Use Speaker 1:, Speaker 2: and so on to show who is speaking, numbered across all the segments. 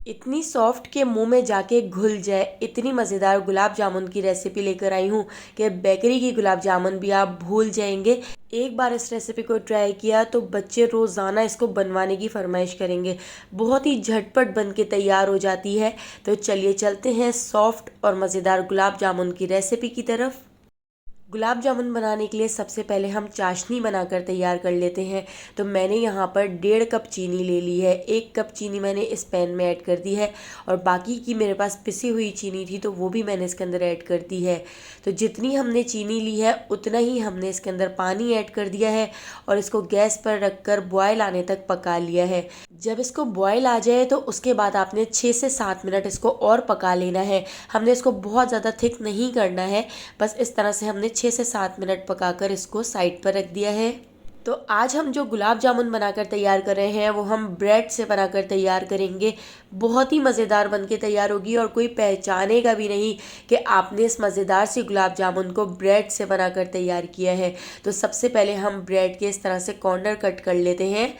Speaker 1: इतनी सॉफ्ट के मुंह में जाके घुल जाए, इतनी मज़ेदार गुलाब जामुन की रेसिपी लेकर आई हूँ कि बेकरी की गुलाब जामुन भी आप भूल जाएंगे। एक बार इस रेसिपी को ट्राई किया तो बच्चे रोज़ाना इसको बनवाने की फरमाइश करेंगे। बहुत ही झटपट बन के तैयार हो जाती है। तो चलिए चलते हैं सॉफ्ट और मज़ेदार गुलाब जामुन की रेसिपी की तरफ। गुलाब जामुन बनाने के लिए सबसे पहले हम चाशनी बनाकर तैयार कर लेते हैं। तो मैंने यहाँ पर 1.5 कप चीनी ले ली है। 1 कप चीनी मैंने इस पैन में ऐड कर दी है और बाकी की मेरे पास पिसी हुई चीनी थी तो वो भी मैंने इसके अंदर ऐड कर दी है। तो जितनी हमने चीनी ली है उतना ही हमने इसके अंदर पानी ऐड कर दिया है और इसको गैस पर रख कर बॉयल आने तक पका लिया है। जब इसको बॉयल आ जाए तो उसके बाद आपने 6 से 7 मिनट इसको और पका लेना है। हमने इसको बहुत ज़्यादा थिक नहीं करना है, बस इस तरह से हमने 6 से 7 मिनट पकाकर इसको साइड पर रख दिया है। तो आज हम जो गुलाब जामुन बनाकर तैयार कर रहे हैं वो हम ब्रेड से बनाकर तैयार करेंगे। बहुत ही मज़ेदार बन के तैयार होगी और कोई पहचानेगा भी नहीं कि आपने इस मज़ेदार सी गुलाब जामुन को ब्रेड से बनाकर तैयार किया है। तो सबसे पहले हम ब्रेड के इस तरह से कॉर्नर कट कर लेते हैं।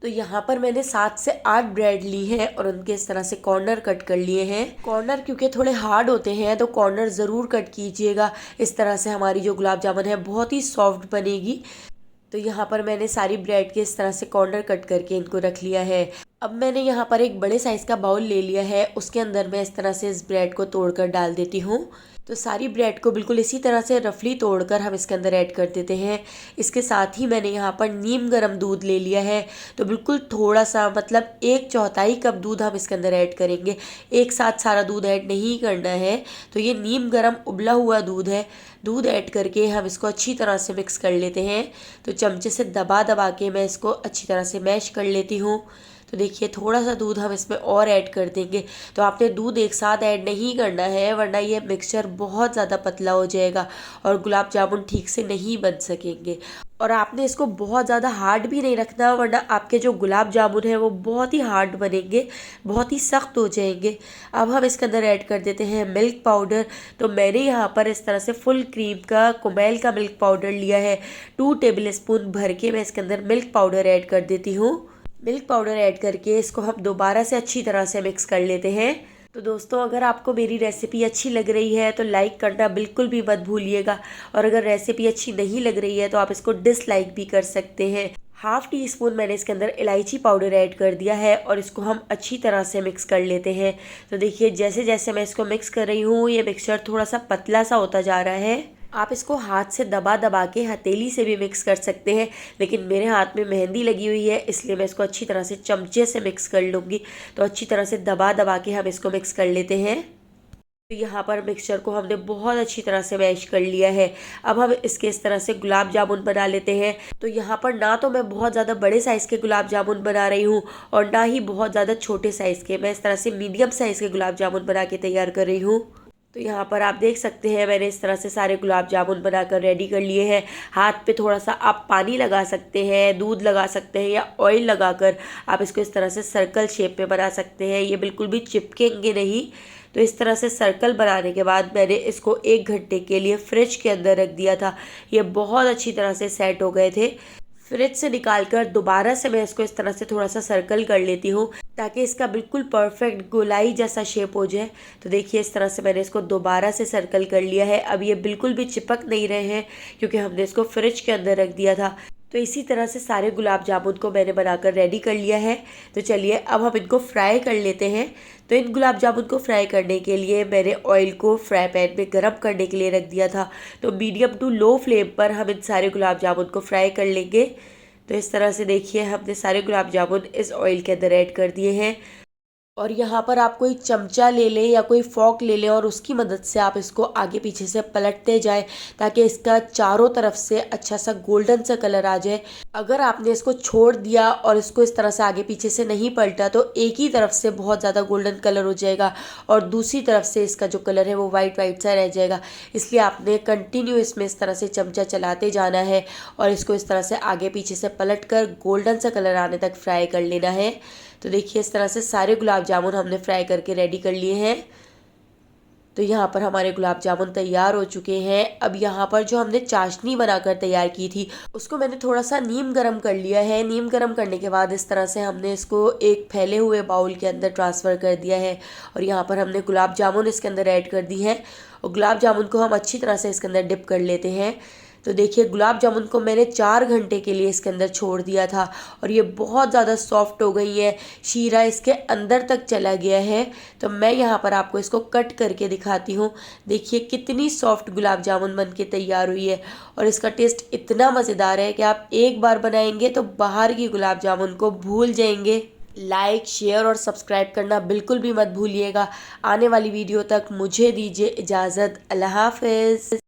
Speaker 1: तो यहाँ पर मैंने 7 से 8 ब्रेड ली है और उनके इस तरह से कॉर्नर कट कर लिए हैं। कॉर्नर क्योंकि थोड़े हार्ड होते हैं तो कॉर्नर ज़रूर कट कीजिएगा। इस तरह से हमारी जो गुलाब जामुन है बहुत ही सॉफ्ट बनेगी। तो यहाँ पर मैंने सारी ब्रेड के इस तरह से कॉर्नर कट करके इनको रख लिया है। अब मैंने यहाँ पर एक बड़े साइज़ का बाउल ले लिया है, उसके अंदर मैं इस तरह से इस ब्रेड को तोड़कर डाल देती हूँ। तो सारी ब्रेड को बिल्कुल इसी तरह से रफली तोड़कर हम इसके अंदर ऐड कर देते हैं। इसके साथ ही मैंने यहाँ पर नीम गर्म दूध ले लिया है। तो बिल्कुल थोड़ा सा, मतलब 1/4 कप दूध हम इसके अंदर ऐड करेंगे। एक साथ सारा दूध ऐड नहीं करना है। तो ये नीम गर्म उबला हुआ दूध है। दूध ऐड करके हम इसको अच्छी तरह से मिक्स कर लेते हैं। तो चमचे से दबा दबा के मैं इसको अच्छी तरह से मैश कर लेती हूँ। तो देखिए थोड़ा सा दूध हम इसमें और ऐड कर देंगे। तो आपने दूध एक साथ ऐड नहीं करना है वरना ये मिक्सचर बहुत ज़्यादा पतला हो जाएगा और गुलाब जामुन ठीक से नहीं बन सकेंगे। और आपने इसको बहुत ज़्यादा हार्ड भी नहीं रखना वरना आपके जो गुलाब जामुन है वो बहुत ही हार्ड बनेंगे, बहुत ही सख्त हो जाएंगे। अब हम इसके अंदर ऐड कर देते हैं मिल्क पाउडर। तो मैंने यहाँ पर इस तरह से फुल क्रीम का कुमेल का मिल्क पाउडर लिया है। 2 टेबल स्पून भर के मैं इसके अंदर मिल्क पाउडर ऐड कर देती हूँ। मिल्क पाउडर ऐड करके इसको हम दोबारा से अच्छी तरह से मिक्स कर लेते हैं। तो दोस्तों, अगर आपको मेरी रेसिपी अच्छी लग रही है तो लाइक करना बिल्कुल भी मत भूलिएगा और अगर रेसिपी अच्छी नहीं लग रही है तो आप इसको डिसलाइक भी कर सकते हैं। 1/2 टीस्पून मैंने इसके अंदर इलायची पाउडर ऐड कर दिया है और इसको हम अच्छी तरह से मिक्स कर लेते हैं। तो देखिए जैसे जैसे मैं इसको मिक्स कर रही हूँ ये मिक्सचर थोड़ा सा पतला सा होता जा रहा है। आप इसको हाथ से दबा दबा के हथेली से भी मिक्स कर सकते हैं, लेकिन मेरे हाथ में मेहंदी लगी हुई है इसलिए मैं इसको अच्छी तरह से चमचे से मिक्स कर लूँगी। तो अच्छी तरह से दबा दबा के हम इसको मिक्स कर लेते हैं। तो यहाँ पर मिक्सचर को हमने बहुत अच्छी तरह से मैश कर लिया है। अब हम इसके इस तरह से गुलाब जामुन बना लेते हैं। तो यहाँ पर ना तो मैं बहुत ज़्यादा बड़े साइज़ के गुलाब जामुन बना रही हूँ और ना ही बहुत ज़्यादा छोटे साइज़ के, मैं इस तरह से मीडियम साइज़ के गुलाब जामुन बना के तैयार कर रही हूँ। तो यहाँ पर आप देख सकते हैं मैंने इस तरह से सारे गुलाब जामुन बनाकर रेडी कर लिए हैं। हाथ पे थोड़ा सा आप पानी लगा सकते हैं, दूध लगा सकते हैं या ऑयल लगाकर आप इसको इस तरह से सर्कल शेप में बना सकते हैं। ये बिल्कुल भी चिपकेंगे नहीं। तो इस तरह से सर्कल बनाने के बाद मैंने इसको 1 घंटे के लिए फ्रिज के अंदर रख दिया था। ये बहुत अच्छी तरह से सेट हो गए थे। फ्रिज से निकालकर दोबारा से मैं इसको इस तरह से थोड़ा सा सर्कल कर लेती हूँ ताकि इसका बिल्कुल परफेक्ट गोलाई जैसा शेप हो जाए। तो देखिए इस तरह से मैंने इसको दोबारा से सर्कल कर लिया है। अब ये बिल्कुल भी चिपक नहीं रहे हैं क्योंकि हमने इसको फ्रिज के अंदर रख दिया था। तो इसी तरह से सारे गुलाब जामुन को मैंने बनाकर रेडी कर लिया है। तो चलिए अब हम इनको फ्राई कर लेते हैं। तो इन गुलाब जामुन को फ्राई करने के लिए मैंने ऑयल को फ्राई पैन में गर्म करने के लिए रख दिया था। तो मीडियम टू लो फ्लेम पर हम इन सारे गुलाब जामुन को फ्राई कर लेंगे। तो इस तरह से देखिए हमने सारे गुलाब जामुन इस ऑयल के अंदर ऐड कर दिए हैं। और यहाँ पर आप कोई चमचा ले लें या कोई फॉक ले लें और उसकी मदद से आप इसको आगे पीछे से पलटते जाएं ताकि इसका चारों तरफ से अच्छा सा गोल्डन सा कलर आ जाए। अगर आपने इसको छोड़ दिया और इसको इस तरह से आगे पीछे से नहीं पलटा तो एक ही तरफ से बहुत ज़्यादा गोल्डन कलर हो जाएगा और दूसरी तरफ से इसका जो कलर है वो वाइट वाइट सा रह जाएगा। इसलिए आपने कंटिन्यू इसमें इस तरह से चमचा चलाते जाना है और इसको इस तरह से आगे पीछे से पलट कर गोल्डन सा कलर आने तक फ्राई कर लेना है। तो देखिए इस तरह से सारे गुलाब जामुन हमने फ्राई करके रेडी कर लिए हैं। तो यहाँ पर हमारे गुलाब जामुन तैयार हो चुके हैं। अब यहाँ पर जो हमने चाशनी बनाकर तैयार की थी उसको मैंने थोड़ा सा नीम गरम कर लिया है। नीम गरम करने के बाद इस तरह से हमने इसको एक फैले हुए बाउल के अंदर ट्रांसफ़र कर दिया है और यहाँ पर हमने गुलाब जामुन इसके अंदर ऐड कर दी है और गुलाब जामुन को हम अच्छी तरह से इसके अंदर डिप कर लेते हैं। तो देखिए गुलाब जामुन को मैंने 4 घंटे के लिए इसके अंदर छोड़ दिया था और ये बहुत ज़्यादा सॉफ्ट हो गई है, शीरा इसके अंदर तक चला गया है। तो मैं यहाँ पर आपको इसको कट करके दिखाती हूँ। देखिए कितनी सॉफ्ट गुलाब जामुन बन के तैयार हुई है और इसका टेस्ट इतना मज़ेदार है कि आप एक बार बनाएंगे तो बाहर की गुलाब जामुन को भूल जाएंगे। लाइक, शेयर और सब्सक्राइब करना बिल्कुल भी मत भूलिएगा। आने वाली वीडियो तक मुझे दीजिए इजाज़त। अल्लाह हाफ़िज़।